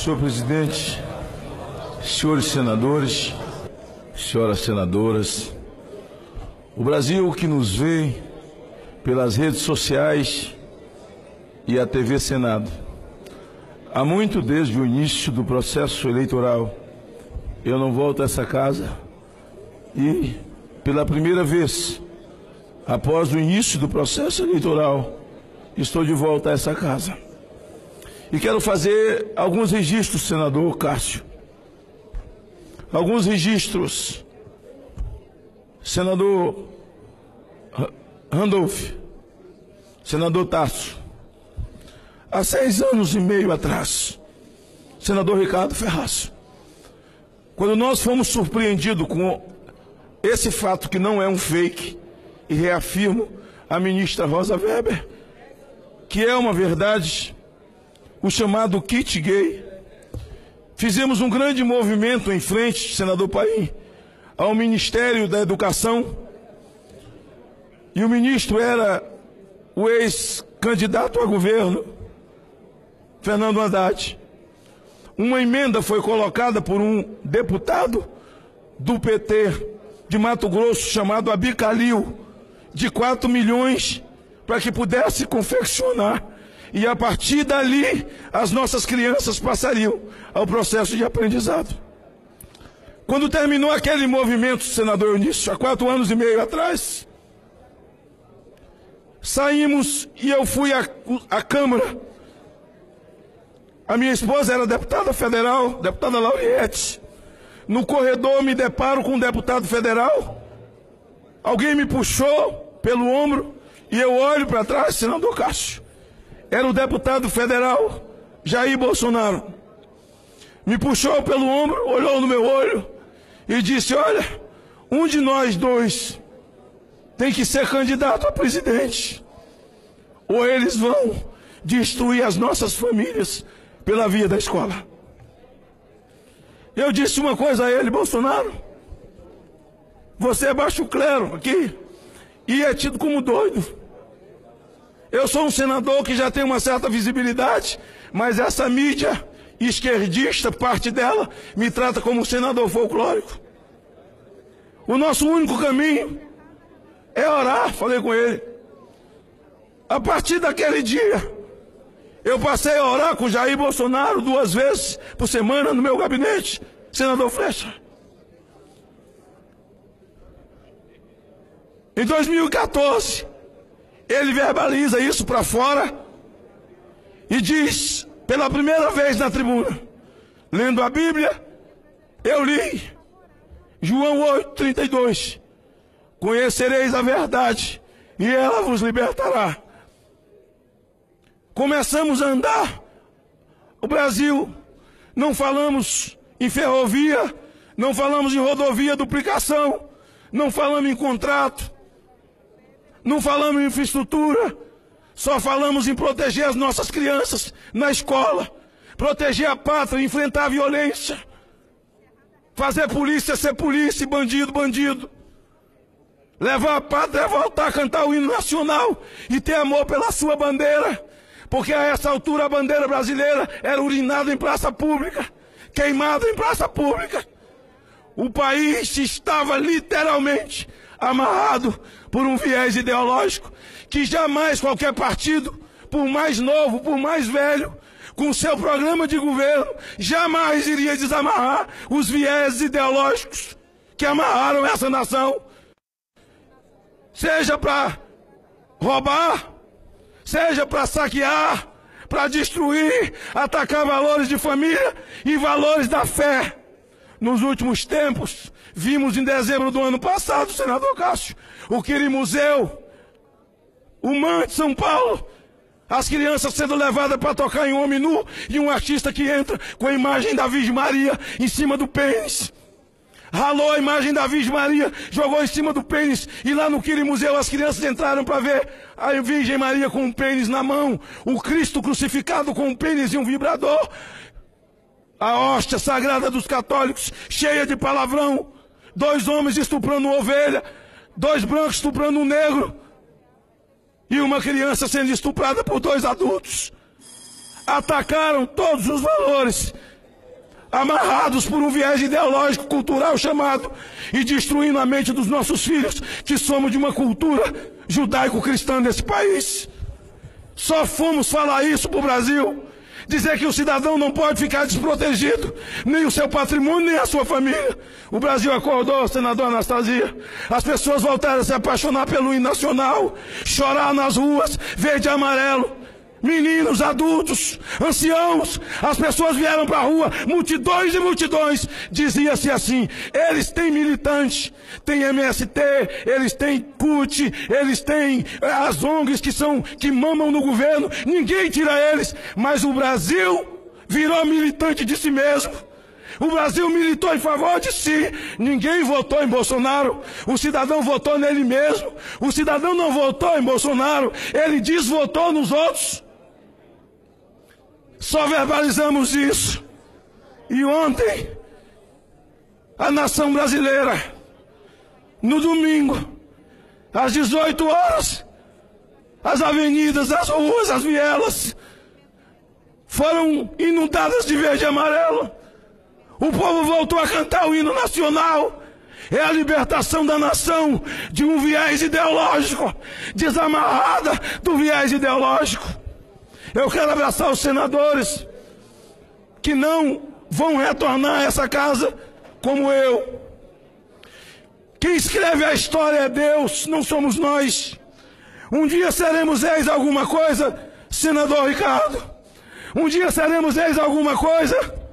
Senhor presidente, senhores senadores, senhoras senadoras, o Brasil que nos vê pelas redes sociais e a TV Senado, há muito desde o início do processo eleitoral, eu não volto a essa casa e, pela primeira vez, após o início do processo eleitoral, estou de volta a essa casa. E quero fazer alguns registros, senador Cássio. Alguns registros. Senador Randolph, senador Tasso. Há 6 anos e meio atrás, senador Ricardo Ferraz, quando nós fomos surpreendidos com esse fato que não é um fake, e reafirmo a ministra Rosa Weber, que é uma verdade, o chamado kit gay, fizemos um grande movimento em frente, senador Paim, ao Ministério da Educação, e o ministro era o ex-candidato a governo, Fernando Haddad. Uma emenda foi colocada por um deputado do PT de Mato Grosso, chamado Abicalil, de 4 milhões, para que pudesse confeccionar. E a partir dali, as nossas crianças passariam ao processo de aprendizado. Quando terminou aquele movimento, senador Eunício, há 4 anos e meio atrás, saímos e eu fui à Câmara. A minha esposa era deputada federal, deputada Lauriette. No corredor me deparo com um deputado federal. Alguém me puxou pelo ombro e eu olho para trás, senador Cássio. Era o deputado federal Jair Bolsonaro. Me puxou pelo ombro, olhou no meu olho e disse: olha, um de nós dois tem que ser candidato a presidente, ou eles vão destruir as nossas famílias pela via da escola. Eu disse uma coisa a ele: Bolsonaro, você é baixo clero aqui e é tido como doido. Eu sou um senador que já tem uma certa visibilidade, mas essa mídia esquerdista, parte dela, me trata como um senador folclórico. O nosso único caminho é orar, falei com ele. A partir daquele dia, eu passei a orar com Jair Bolsonaro 2 vezes por semana no meu gabinete, senador Flecha. Em 2014, ele verbaliza isso para fora e diz, pela primeira vez na tribuna, lendo a Bíblia, eu li João 8,32. Conhecereis a verdade e ela vos libertará. Começamos a andar o Brasil, não falamos em ferrovia, não falamos em rodovia, duplicação, não falamos em contrato, não falamos em infraestrutura, só falamos em proteger as nossas crianças na escola, proteger a pátria, enfrentar a violência, fazer polícia ser polícia e bandido, bandido. Levar a pátria a voltar a cantar o hino nacional e ter amor pela sua bandeira, porque a essa altura a bandeira brasileira era urinada em praça pública, queimada em praça pública. O país estava literalmente amarrado por um viés ideológico que jamais qualquer partido, por mais novo, por mais velho, com seu programa de governo, jamais iria desamarrar os viés ideológicos que amarraram essa nação. Seja para roubar, seja para saquear, para destruir, atacar valores de família e valores da fé. Nos últimos tempos, vimos em dezembro do ano passado, senador Cássio, o Quirimuseu, o MAN de São Paulo, as crianças sendo levadas para tocar em homem nu e um artista que entra com a imagem da Virgem Maria em cima do pênis. Ralou a imagem da Virgem Maria, jogou em cima do pênis, e lá no Quirimuseu as crianças entraram para ver a Virgem Maria com um pênis na mão, o Cristo crucificado com um pênis e um vibrador, a hóstia sagrada dos católicos cheia de palavrão, 2 homens estuprando uma ovelha, 2 brancos estuprando um negro, e uma criança sendo estuprada por 2 adultos. Atacaram todos os valores amarrados por um viés ideológico, cultural chamado, e destruindo a mente dos nossos filhos, que somos de uma cultura judaico-cristã nesse país. Só fomos falar isso para o Brasil, dizer que o cidadão não pode ficar desprotegido, nem o seu patrimônio, nem a sua família. O Brasil acordou, senador Anastasia. As pessoas voltaram a se apaixonar pelo hino nacional, chorar nas ruas, verde e amarelo. Meninos, adultos, anciãos, as pessoas vieram para a rua, multidões e multidões. Dizia-se assim: eles têm militante, têm MST, eles têm CUT, eles têm as ONGs que mamam no governo, ninguém tira eles, mas o Brasil virou militante de si mesmo. O Brasil militou em favor de si. Ninguém votou em Bolsonaro. O cidadão votou nele mesmo. O cidadão não votou em Bolsonaro, ele desvotou nos outros. Só verbalizamos isso. E ontem, a nação brasileira, no domingo, às 18 horas, as avenidas, as ruas, as vielas foram inundadas de verde e amarelo. O povo voltou a cantar o hino nacional. É a libertação da nação de um viés ideológico, desamarrada do viés ideológico. Eu quero abraçar os senadores que não vão retornar a essa casa como eu. Quem escreve a história é Deus, não somos nós. Um dia seremos ex alguma coisa, senador Ricardo. Um dia seremos ex alguma coisa.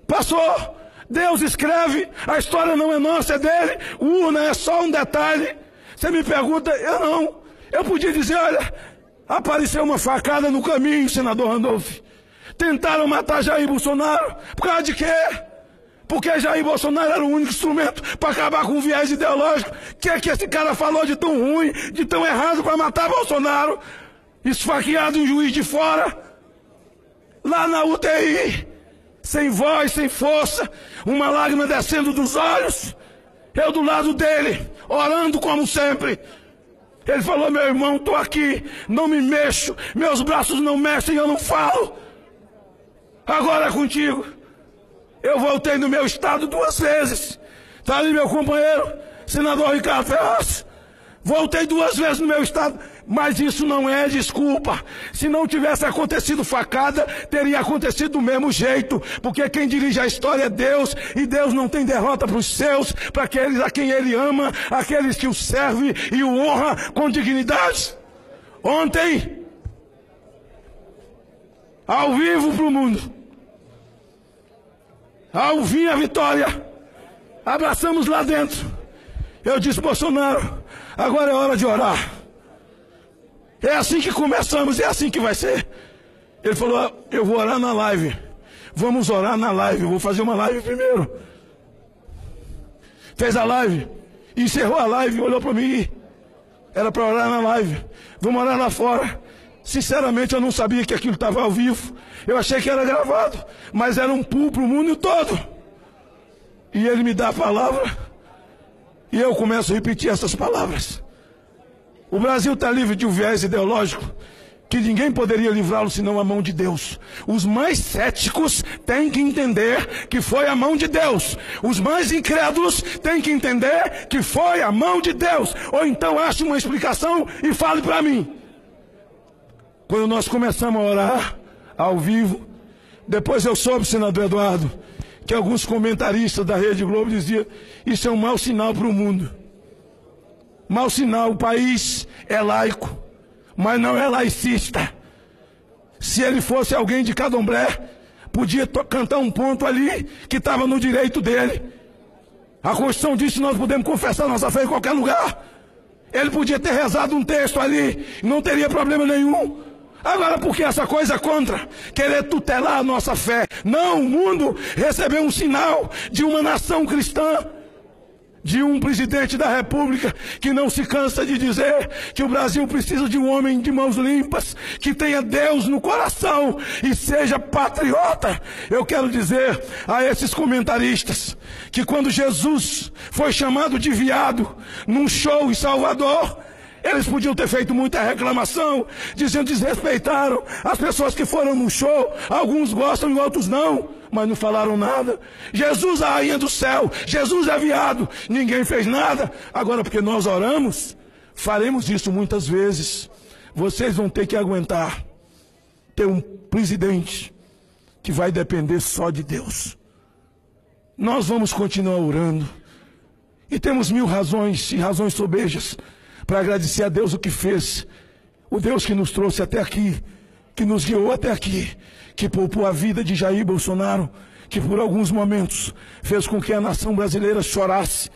Pastor, Deus escreve, a história não é nossa, é dele. Urna é só um detalhe. Você me pergunta, eu não. Eu podia dizer, olha, apareceu uma facada no caminho, senador Randolph. Tentaram matar Jair Bolsonaro. Por causa de quê? Porque Jair Bolsonaro era o único instrumento para acabar com o viés ideológico. O que é que esse cara falou de tão ruim, de tão errado para matar Bolsonaro? Esfaqueado em Juiz de Fora, lá na UTI, sem voz, sem força, uma lágrima descendo dos olhos. Eu do lado dele, orando como sempre. Ele falou, meu irmão, estou aqui, não me mexo, meus braços não mexem, eu não falo. Agora é contigo. Eu voltei no meu estado 2 vezes. Está ali meu companheiro, senador Ricardo Ferraz. Voltei 2 vezes no meu estado, mas isso não é desculpa. Se não tivesse acontecido facada, teria acontecido do mesmo jeito, porque quem dirige a história é Deus, e Deus não tem derrota para os seus, para aqueles a quem Ele ama, aqueles que o servem e o honra com dignidade. Ontem, ao vivo para o mundo, ao fim a vitória, abraçamos lá dentro. Eu disse, Bolsonaro, agora é hora de orar. É assim que começamos, é assim que vai ser. Ele falou, eu vou orar na live. Vamos orar na live, eu vou fazer uma live primeiro. Fez a live, encerrou a live, olhou para mim. Era para orar na live. Vamos orar lá fora. Sinceramente, eu não sabia que aquilo estava ao vivo. Eu achei que era gravado, mas era um pulo para o mundo todo. E ele me dá a palavra, e eu começo a repetir essas palavras. O Brasil está livre de um viés ideológico que ninguém poderia livrá-lo senão a mão de Deus. Os mais céticos têm que entender que foi a mão de Deus. Os mais incrédulos têm que entender que foi a mão de Deus. Ou então ache uma explicação e fale para mim. Quando nós começamos a orar ao vivo, depois eu soube, senador Eduardo, que alguns comentaristas da Rede Globo diziam, isso é um mau sinal para o mundo. Mau sinal, o país é laico, mas não é laicista. Se ele fosse alguém de Candomblé, podia cantar um ponto ali que estava no direito dele. A Constituição diz que nós podemos confessar nossa fé em qualquer lugar. Ele podia ter rezado um texto ali, não teria problema nenhum. Agora, por que essa coisa contra querer tutelar a nossa fé? Não, o mundo recebeu um sinal de uma nação cristã, de um presidente da República que não se cansa de dizer que o Brasil precisa de um homem de mãos limpas, que tenha Deus no coração e seja patriota. Eu quero dizer a esses comentaristas que quando Jesus foi chamado de viado num show em Salvador, Eles podiam ter feito muita reclamação, dizendo que desrespeitaram as pessoas que foram no show. Alguns gostam e outros não, mas não falaram nada. Jesus, a rainha do céu, Jesus é viado, ninguém fez nada. Agora, porque nós oramos, faremos isso muitas vezes. Vocês vão ter que aguentar ter um presidente que vai depender só de Deus. Nós vamos continuar orando. E temos 1000 razões, e razões sobejas, para agradecer a Deus o que fez. O Deus que nos trouxe até aqui, que nos guiou até aqui, que poupou a vida de Jair Bolsonaro, que por alguns momentos fez com que a nação brasileira chorasse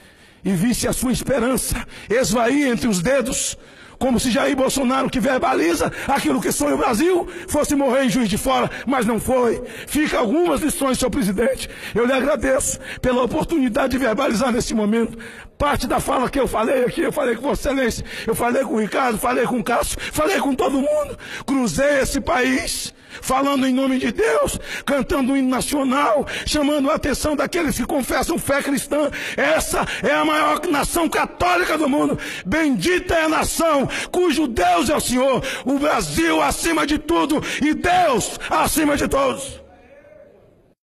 e visse a sua esperança esvair entre os dedos, como se Jair Bolsonaro, que verbaliza aquilo que sonha o Brasil, fosse morrer em Juiz de Fora, mas não foi. Fica algumas lições, senhor presidente. Eu lhe agradeço pela oportunidade de verbalizar nesse momento. Parte da fala que eu falei aqui, eu falei com Vossa Excelência, eu falei com o Ricardo, falei com o Cássio, falei com todo mundo. Cruzei esse país, falando em nome de Deus, cantando o hino nacional, chamando a atenção daqueles que confessam fé cristã. Essa é a maior nação católica do mundo. Bendita é a nação cujo Deus é o Senhor. O Brasil acima de tudo e Deus acima de todos.